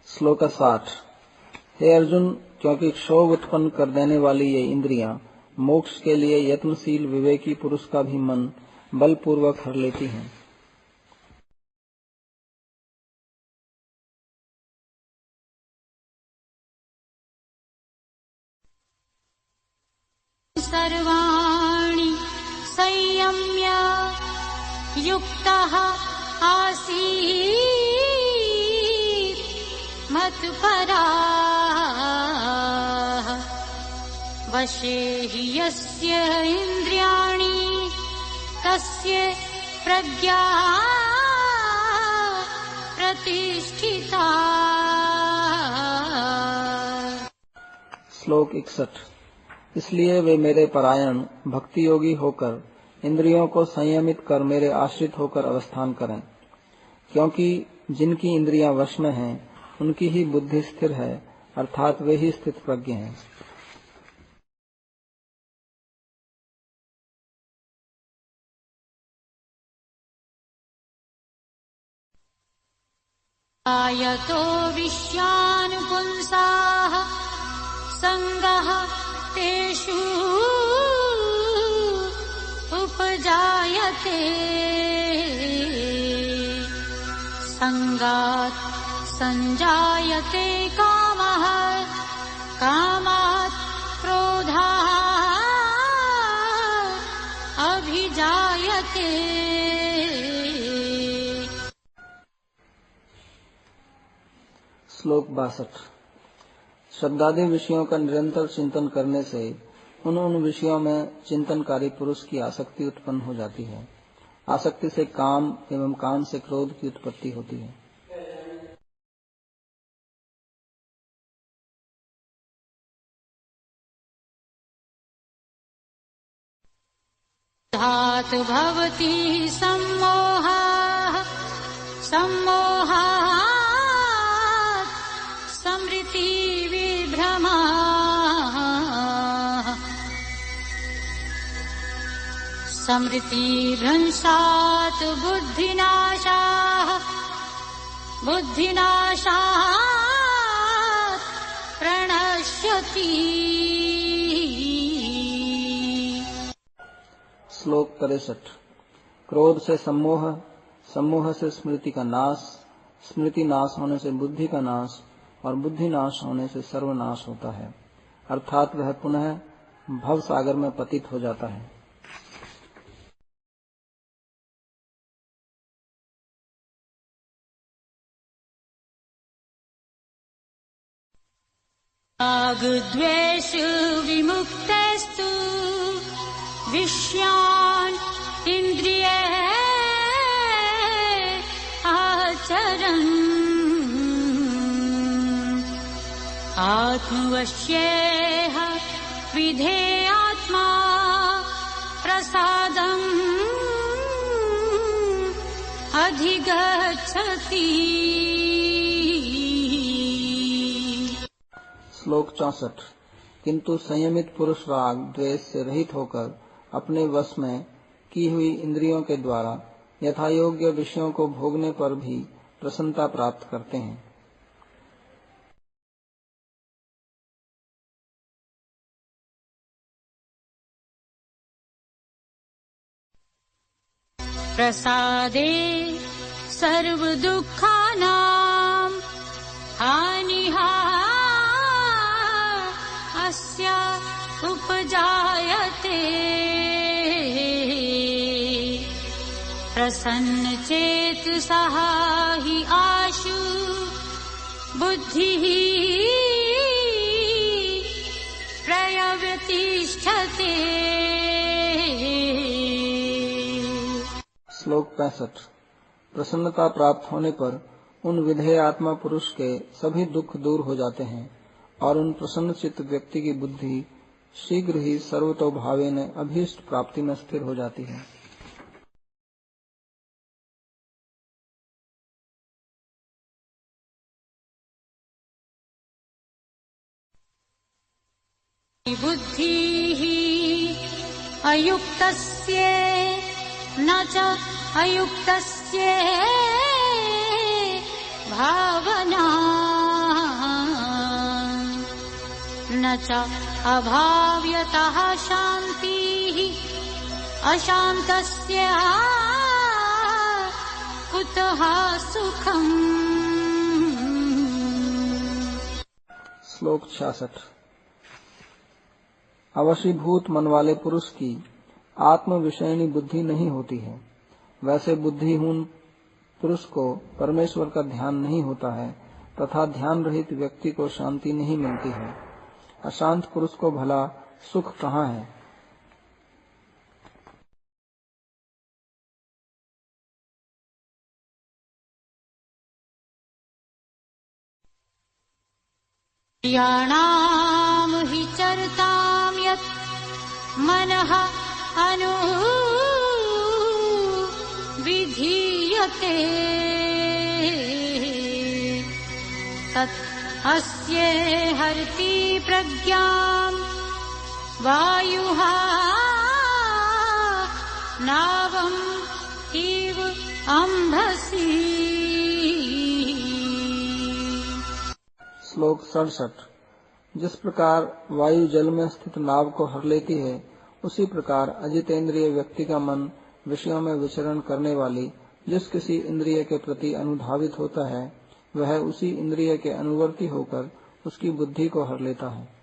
श्लोक 60। हे अर्जुन, क्योंकि क्षोभ उत्पन्न कर देने वाली ये इंद्रियां मोक्ष के लिए यत्नशील विवेकी पुरुष का भी मन बलपूर्वक हर लेती हैं। सर्वाणि संयम्य युक्तः आसीत् मत्पराः वशे हि यस्य इन्द्रियाणि तस्य प्रज्ञा प्रतिष्ठिता। श्लोक 61। इसलिए वे मेरे परायण भक्ति योगी होकर इंद्रियों को संयमित कर मेरे आश्रित होकर अवस्थान करें, क्योंकि जिनकी इंद्रियां वश में हैं उनकी ही बुद्धि स्थिर है, अर्थात वे ही स्थित प्रज्ञ हैं। आयतो विश्यानुपुंसाः संगः तेषु उपजायते संगात् संजायते कामः कामात् क्रोधः अभिजायते। श्लोक 62। शब्दादि विषयों का निरंतर चिंतन करने से उन विषयों में चिंतनकारी पुरुष की आसक्ति उत्पन्न हो जाती है। आसक्ति से काम एवं काम से क्रोध की उत्पत्ति होती है। धातु भवति सम्मोहः सम्मोहात् स्मृति विभ्रमः स्मृति भ्रंशात् बुद्धिनाशाः बुद्धिनाशात् प्रणश्यति। श्लोक 63। क्रोध से सम्मोह, सम्मोह से स्मृति का नाश, स्मृति नाश होने से बुद्धि का नाश और बुद्धि नाश होने से सर्वनाश होता है, अर्थात वह पुनः भव सागर में पतित हो जाता है। राग द्वेष विमुक्तस्तु विषयान् इन्द्रिये आचरन् आत्मवश्येह विधेयात्मा प्रसादम् अधिगच्छति। श्लोक 64। किंतु संयमित पुरुष राग द्वेष से रहित होकर अपने वश में की हुई इंद्रियों के द्वारा यथायोग्य विषयों को भोगने पर भी प्रसन्नता प्राप्त करते हैं। प्रसादे सर्व दुःखानां हानिः अस्य उपजायते प्रसन्नचेतसः हि आशु बुद्धिः प्रयव्यतिष्ठते। श्लोक 65। प्रसन्नता प्राप्त होने पर उन विधेय आत्मा पुरुष के सभी दुख दूर हो जाते हैं और उन प्रसन्न चित्त व्यक्ति की बुद्धि शीघ्र ही सर्वतोभावेन अभीष्ट प्राप्ति में स्थिर हो जाती है। बुद्धिः अयुक्तस्य न च अयुक्तस्य भावना न च अभाव्यतः शान्तिः अशान्तस्य कुतः सुखम्। श्लोक 66। अवशीभूत मन वाले पुरुष की आत्म विषयनी बुद्धि नहीं होती है, वैसे बुद्धिहीन पुरुष को परमेश्वर का ध्यान नहीं होता है तथा ध्यान रहित व्यक्ति को शांति नहीं मिलती है। अशांत पुरुष को भला सुख कहाँ है। याणाम हि चरताम यत् मनः अनुविधीयते तत् अस्य हरति प्रज्ञां वायुः नावम् इव अंभसि। श्लोक 67। जिस प्रकार वायु जल में स्थित नाव को हर लेती है, उसी प्रकार अजितेंद्रिय व्यक्ति का मन विषयों में विचरण करने वाली जिस किसी इंद्रिय के प्रति अनुधावित होता है, वह उसी इंद्रिय के अनुवर्ती होकर उसकी बुद्धि को हर लेता है।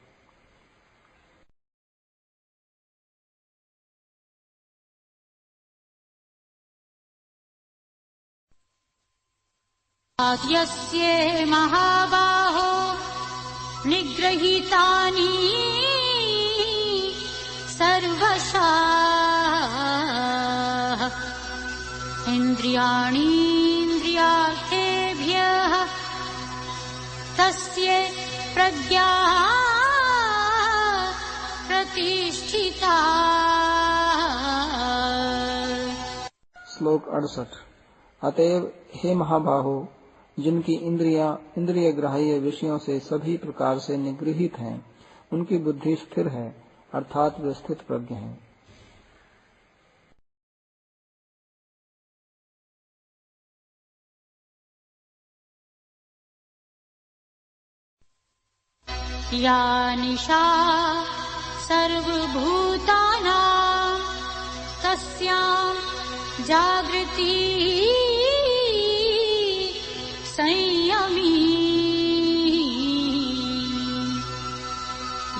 यस्य महाबाहो निगृहीतानि सर्वशः इन्द्रियाणीन्द्रियार्थेभ्यः तस्य प्रज्ञा प्रतिष्ठिता। श्लोक 68। अतएव हे महाबाहो, जिनकी इंद्रियां इंद्रिय ग्राह्य विषयों से सभी प्रकार से निगृहित हैं, उनकी बुद्धि स्थिर है, अर्थात वे स्थित प्रज्ञ हैं। या निशा सर्वभूतानां तस्यां जागृति संयमी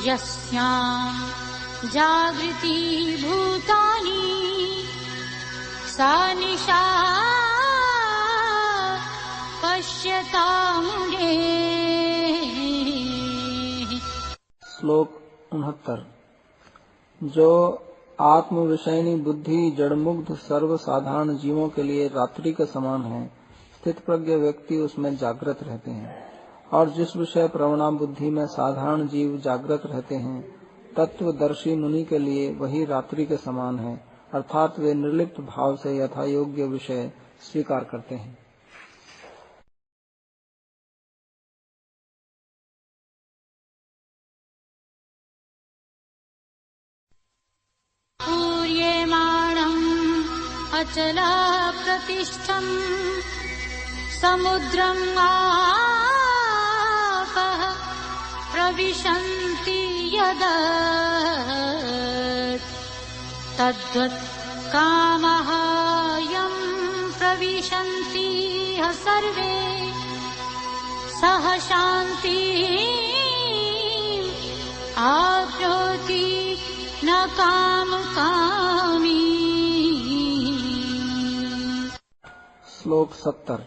यस्यां जागृति भूतानि सा निशा पश्यतामुने। श्लोक 69। जो आत्म विषयनी बुद्धि जड़मुग्ध सर्वसाधारण जीवों के लिए रात्रि के समान है, स्थित प्रज्ञ व्यक्ति उसमें जागृत रहते हैं, और जिस विषय प्रवणा बुद्धि में साधारण जीव जागृत रहते हैं, तत्वदर्शी मुनि के लिए वही रात्रि के समान है, अर्थात वे निर्लिप्त भाव से यथा योग्य विषय स्वीकार करते हैं। अचला प्रतिष्ठम् समुद्रम् आपः प्रविशन्ति यदा तद्वत् कामः यं प्रविशन्ति सर्वे सह शान्ति आप्नोति न कामकामी। श्लोक 70।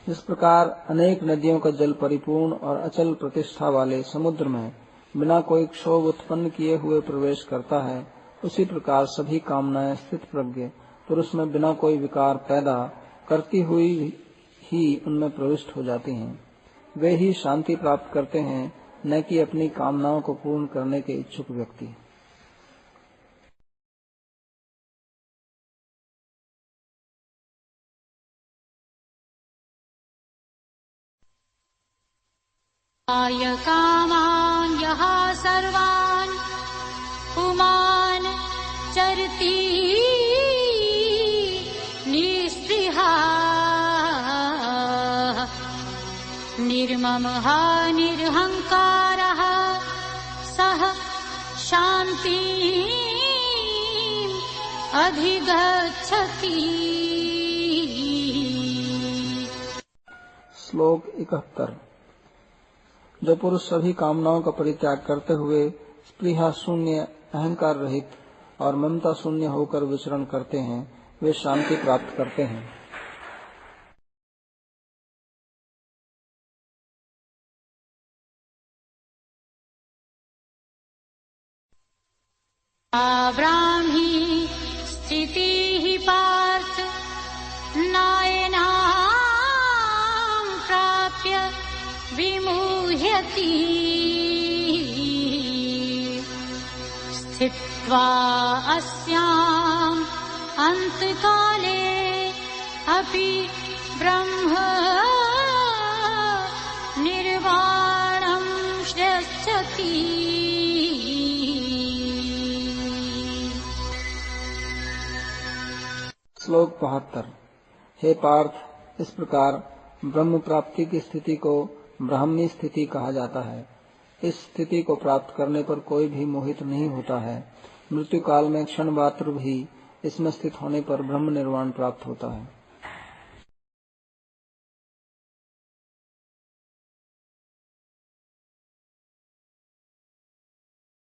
जिस प्रकार अनेक नदियों का जल परिपूर्ण और अचल प्रतिष्ठा वाले समुद्र में बिना कोई क्षोभ उत्पन्न किए हुए प्रवेश करता है, उसी प्रकार सभी कामनाएं स्थित प्रज्ञ पुरुष में बिना कोई विकार पैदा करती हुई ही उनमें प्रविष्ट हो जाती हैं। वे ही शांति प्राप्त करते हैं, न कि अपनी कामनाओं को पूर्ण करने के इच्छुक व्यक्ति। कामान् यः सर्वान् पुमान् चरति निःस्पृहः निर्ममः निरहङ्कारः सः शान्तिम् अधिगच्छति। श्लोक 71। जो पुरुष सभी कामनाओं का परित्याग करते हुए स्पृहा शून्य, अहंकार रहित और ममता शून्य होकर विचरण करते हैं, वे शांति प्राप्त करते हैं। ब्राह्मी स्थितिः पार्थ नायनां प्राप्य विमुह्यति स्थित्वा अस्याम् अन्तकाले अपि ब्रह्म निर् भवति। श्लोक 72। हे पार्थ, इस प्रकार ब्रह्म प्राप्ति की स्थिति को ब्राह्मणी स्थिति कहा जाता है। इस स्थिति को प्राप्त करने पर कोई भी मोहित नहीं होता है। मृत्यु काल में क्षण मात्र भी इसमें स्थित होने पर ब्रह्म निर्वाण प्राप्त होता है।